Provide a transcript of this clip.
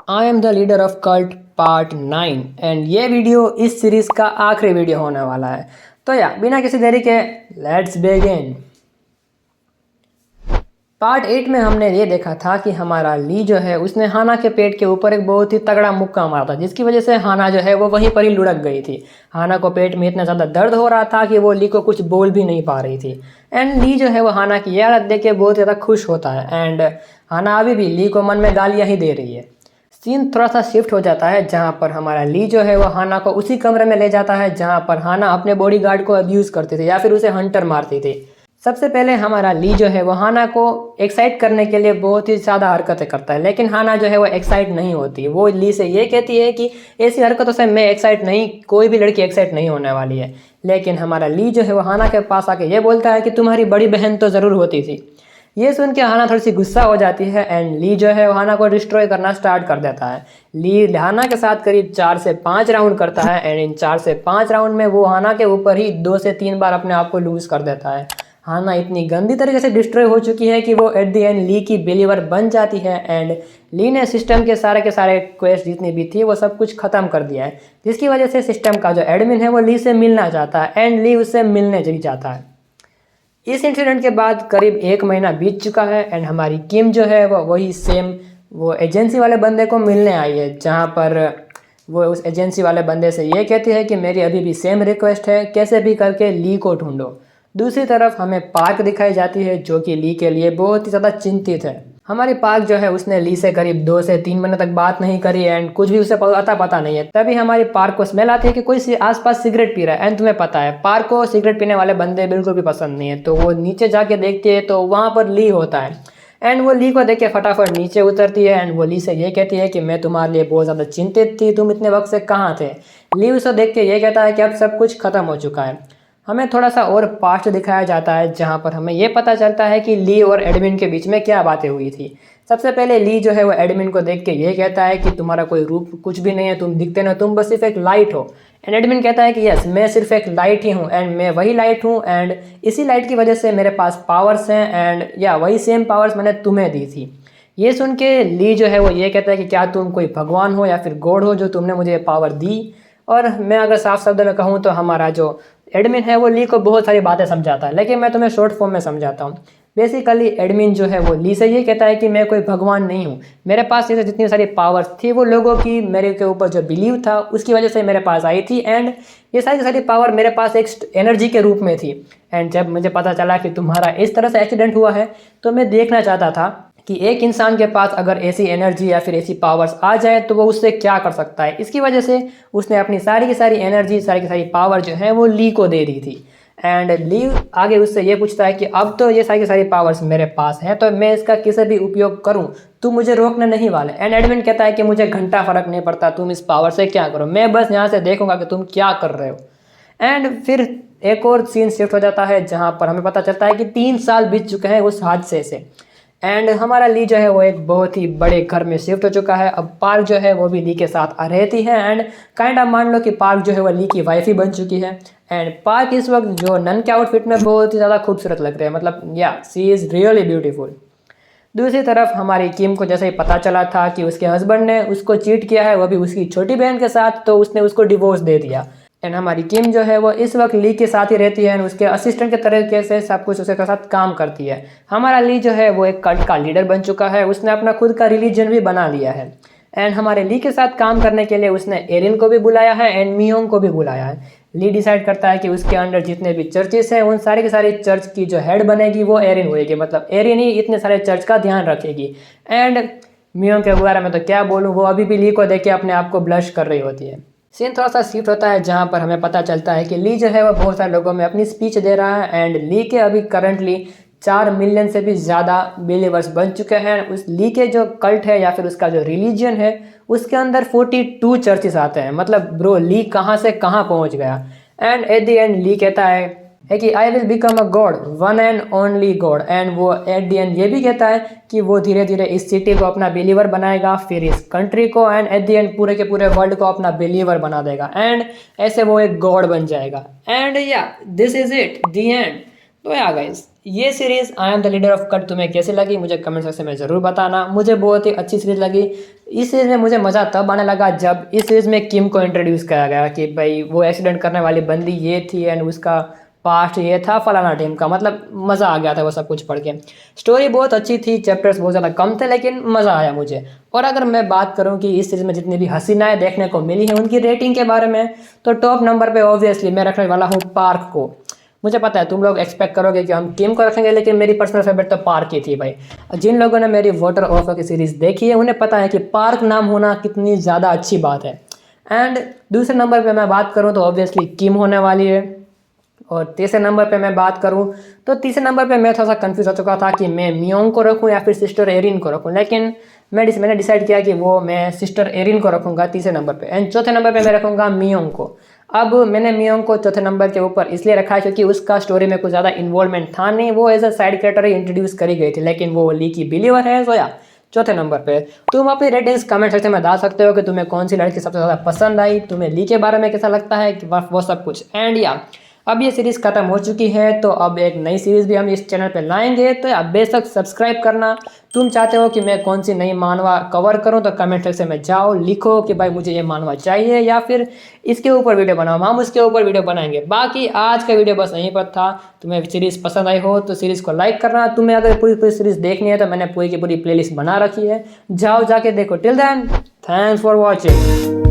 I am the leader of cult part 9 and ये video इस series का आखिरी वीडियो होने वाला है। तो बिना किसी देरी के लेट्स बिगिन। पार्ट 8 में हमने ये देखा था कि हमारा ली जो है उसने हाना के पेट के ऊपर एक बहुत ही तगड़ा मुक्का मारा था, जिसकी वजह से हाना जो है वो वहीं पर ही लुढ़क गई थी। हाना को पेट में इतना ज़्यादा दर्द हो रहा था कि वो ली को कुछ बोल भी नहीं पा रही थी। एंड ली जो है वो हाना की ये हालत देख के बहुत ज़्यादा खुश होता है एंड हाना अभी भी ली को मन में गालियाँ ही दे रही है। सीन थोड़ा सा शिफ्ट हो जाता है जहाँ पर हमारा ली जो है वो हाना को उसी कमरे में ले जाता है जहाँ पर हाना अपने बॉडीगार्ड को अब्यूज़ करती थी या फिर उसे हंटर मारती थी। सबसे पहले हमारा ली जो है वो हाना को एक्साइट करने के लिए बहुत ही ज़्यादा हरकतें करता है, लेकिन हाना जो है वो एक्साइट नहीं होती। वो ली से ये कहती है कि ऐसी हरकतों से मैं एक्साइट नहीं, कोई भी लड़की एक्साइट नहीं होने वाली है। लेकिन हमारा ली जो है वो हाना के पास आके ये बोलता है कि तुम्हारी बड़ी बहन तो ज़रूर होती थी। ये सुन के हाना थोड़ी सी गुस्सा हो जाती है एंड ली जो है हाना को डिस्ट्रॉय करना स्टार्ट कर देता है। ली हाना के साथ करीब 4 से 5 राउंड करता है एंड इन 4 से 5 राउंड में वो हाना के ऊपर ही 2 से 3 बार अपने आप को लूज कर देता है। हाना इतनी गंदी तरीके से डिस्ट्रॉय हो चुकी है कि वो एट द एंड ली की बिलीवर बन जाती है एंड ली ने सिस्टम के सारे क्वेस्ट जितनी भी थी वो सब कुछ ख़त्म कर दिया है, जिसकी वजह से सिस्टम का जो एडमिन है वो ली से मिलना चाहता है एंड ली उससे मिलने भी चाहता है। इस इंसिडेंट के बाद करीब 1 महीना बीत चुका है एंड हमारी किम जो है वो वही सेम वो एजेंसी वाले बंदे को मिलने आई है, जहाँ पर वो उस एजेंसी वाले बंदे से ये कहती है कि मेरी अभी भी सेम रिक्वेस्ट है, कैसे भी करके ली को ढूंढो। दूसरी तरफ हमें पार्क दिखाई जाती है जो कि ली के लिए बहुत ही ज़्यादा चिंतित है। हमारी पार्क जो है उसने ली से करीब 2 से 3 महीने तक बात नहीं करी एंड कुछ भी उसे पता नहीं है। तभी हमारी पार्क को स्मेल आती है कि कोई आसपास सिगरेट पी रहा है एंड तुम्हें पता है पार्क को सिगरेट पीने वाले बंदे बिल्कुल भी पसंद नहीं है। तो वो नीचे जाके देखती है तो वहाँ पर ली होता है एंड वो ली को देख के फटाफट नीचे उतरती है एंड वो ली से ये कहती है कि मैं तुम्हारे लिए बहुत ज़्यादा चिंतित थी, तुम इतने वक्त से कहाँ थे। ली उसे देख के ये कहता है कि अब सब कुछ खत्म हो चुका है। हमें थोड़ा सा और पास्ट दिखाया जाता है जहाँ पर हमें ये पता चलता है कि ली और एडमिन के बीच में क्या बातें हुई थी। सबसे पहले ली जो है वो एडमिन को देख के ये कहता है कि तुम्हारा कोई रूप कुछ भी नहीं है, तुम दिखते ना, तुम बस सिर्फ एक लाइट हो। एंड एडमिन कहता है कि यस मैं सिर्फ एक लाइट ही हूँ एंड मैं वही लाइट हूँ एंड इसी लाइट की वजह से मेरे पास पावर्स हैं एंड वही सेम पावर्स मैंने तुम्हें दी थी। ये सुन के ली जो है वो ये कहता है कि क्या तुम कोई भगवान हो या फिर गॉड हो जो तुमने मुझे ये पावर दी। और मैं अगर साफ शब्द में कहूँ तो हमारा जो एडमिन है वो ली को बहुत सारी बातें समझाता है, लेकिन मैं तुम्हें शॉर्ट फॉर्म में समझाता हूँ। बेसिकली एडमिन जो है वो ली से ये कहता है कि मैं कोई भगवान नहीं हूँ, मेरे पास ये जितनी सारी पावर्स थी वो लोगों की मेरे के ऊपर जो बिलीव था उसकी वजह से मेरे पास आई थी एंड ये सारी की सारी पावर मेरे पास एक एनर्जी के रूप में थी। एंड जब मुझे पता चला कि तुम्हारा इस तरह से एक्सीडेंट हुआ है तो मैं देखना चाहता था कि एक इंसान के पास अगर ऐसी एनर्जी या फिर ऐसी पावर्स आ जाए तो वो उससे क्या कर सकता है। इसकी वजह से उसने अपनी सारी की सारी एनर्जी, सारी की सारी पावर जो है वो ली को दे दी थी। एंड ली आगे उससे ये पूछता है कि अब तो ये सारी की सारी पावर्स मेरे पास हैं तो मैं इसका किसी भी उपयोग करूं, तुम मुझे रोकने नहीं वाले। एंड एडमिन कहता है कि मुझे घंटा फर्क नहीं पड़ता तुम इस पावर से क्या करो, मैं बस यहाँ से देखूंगा कि तुम क्या कर रहे हो। एंड फिर एक और सीन शिफ्ट हो जाता है जहाँ पर हमें पता चलता है कि 3 साल बीत चुके हैं उस हादसे से एंड हमारा ली जो है वो एक बहुत ही बड़े घर में शिफ्ट हो चुका है। अब पार्क जो है वो भी ली के साथ रहती है एंड काइंड ऑफ मान लो कि पार्क जो है वो ली की वाइफ ही बन चुकी है। एंड पार्क इस वक्त जो नन के आउटफिट में बहुत ही ज़्यादा खूबसूरत लग रही है, मतलब सी इज़ रियली ब्यूटीफुल। दूसरी तरफ हमारी किम को जैसे ही पता चला था कि उसके हस्बैंड ने उसको चीट किया है वो भी उसकी छोटी बहन के साथ, तो उसने उसको डिवोर्स दे दिया। एंड हमारी किम जो है वो इस वक्त ली के साथ ही रहती है एंड उसके असिस्टेंट के तरीके से सब कुछ उसके साथ काम करती है। हमारा ली जो है वो एक कल्ट का लीडर बन चुका है, उसने अपना खुद का रिलीजन भी बना लिया है। एंड हमारे ली के साथ काम करने के लिए उसने एरिन को भी बुलाया है एंड मियोंग को भी बुलाया है। ली डिसाइड करता है कि उसके अंडर जितने भी चर्चेस हैं उन सारे के सारे चर्च की जो हेड बनेगी वो एरिन होएगी, मतलब एरिन ही इतने सारे चर्च का ध्यान रखेगी। एंड मियोंग के बारे में तो क्या बोलूँ, वो अभी भी ली को देख के अपने आप को ब्लश कर रही होती है। सीन थोड़ा सा शिफ्ट होता है जहाँ पर हमें पता चलता है कि ली जो है वो बहुत सारे लोगों में अपनी स्पीच दे रहा है एंड ली के अभी करंटली 4 मिलियन से भी ज़्यादा बिलीवर्स बन चुके हैं। उस ली के जो कल्ट है या फिर उसका जो रिलीजन है उसके अंदर 42 चर्चेस आते हैं, मतलब ब्रो ली कहाँ से कहाँ पहुँच गया। एंड एट द एंड ली कहता है कि I will become a God, one and only God. And वो एट द एंड ये भी कहता है कि वो धीरे धीरे इस सिटी को अपना बिलीवर बनाएगा, फिर इस कंट्री को एंड एट द एंड पूरे के पूरे वर्ल्ड को अपना बिलीवर बना देगा एंड ऐसे वो एक गॉड बन जाएगा। And this is it the end. तो गाइस ये series I am the leader of cut तुम्हें कैसी लगी मुझे कमेंट सेक्शन में ज़रूर बताना। मुझे बहुत ही अच्छी सीरीज लगी। इस सीरीज़ में मुझे मज़ा तब आने लगा जब इस सीरीज़ में किम को इंट्रोड्यूस किया गया कि भाई वो एक्सीडेंट करने वाली बंदी ये थी एंड उसका पास्ट ये था फलाना टीम का, मतलब मज़ा आ गया था वो सब कुछ पढ़ के। स्टोरी बहुत अच्छी थी, चैप्टर्स बहुत ज़्यादा कम थे, लेकिन मज़ा आया मुझे। और अगर मैं बात करूं कि इस सीरीज़ में जितनी भी हसीनाएं देखने को मिली हैं उनकी रेटिंग के बारे में, तो टॉप नंबर पे ऑब्वियसली मैं रखने वाला हूँ पार्क को। मुझे पता है तुम लोग एक्सपेक्ट करोगे कि हम किम को रखेंगे, लेकिन मेरी पर्सनल फेवरेट तो पार्क ही थी भाई। जिन लोगों ने मेरी वाटर ऑफर की सीरीज़ देखी है उन्हें पता है कि पार्क नाम होना कितनी ज़्यादा अच्छी बात है। एंड दूसरे नंबर पे मैं बात करूँ तो ऑब्वियसली किम होने वाली है। और तीसरे नंबर पे मैं बात करूं तो तीसरे नंबर पे मैं थोड़ा सा कंफ्यूज हो चुका था कि मैं मियोंग को रखूं या फिर सिस्टर एरिन को रखूं, लेकिन मैंने डिसाइड किया कि वो मैं सिस्टर एरिन को रखूंगा तीसरे नंबर पे। एंड चौथे नंबर पे मैं रखूंगा मियोंग को। अब मैंने मियोंग को चौथे नंबर के ऊपर इसलिए रखा है क्योंकि उसका स्टोरी में कुछ ज़्यादा इन्वॉल्वमेंट था नहीं, वो एज अ साइड कैरेक्टर ही इंट्रोड्यूस करी गई थी, लेकिन वो ली की बिलीवर है तो या चौथे नंबर पे। तुम अपनी रेटिंग्स कमेंट सेक्शन में डाल सकते हो कि तुम्हें कौन सी लड़की सबसे ज़्यादा पसंद आई, तुम्हें ली के बारे में कैसा लगता है कि वो सब कुछ। एंड या अब ये सीरीज़ खत्म हो चुकी है तो अब एक नई सीरीज़ भी हम इस चैनल पे लाएंगे, तो आप बेशक सब्सक्राइब करना। तुम चाहते हो कि मैं कौन सी नई मानवा कवर करूं तो कमेंट सेक्शन में जाओ, लिखो कि भाई मुझे ये मानवा चाहिए या फिर इसके ऊपर वीडियो बनाओ, हम उसके ऊपर वीडियो बनाएंगे। बाकी आज का वीडियो बस यहीं पर था। तुम्हें सीरीज़ पसंद आई हो तो सीरीज़ को लाइक करना। तुम्हें अगर पूरी पूरी सीरीज़ देखनी है तो मैंने पूरी की पूरी प्लेलिस्ट बना रखी है, जाओ जाके देखो। Till then thanks for watching.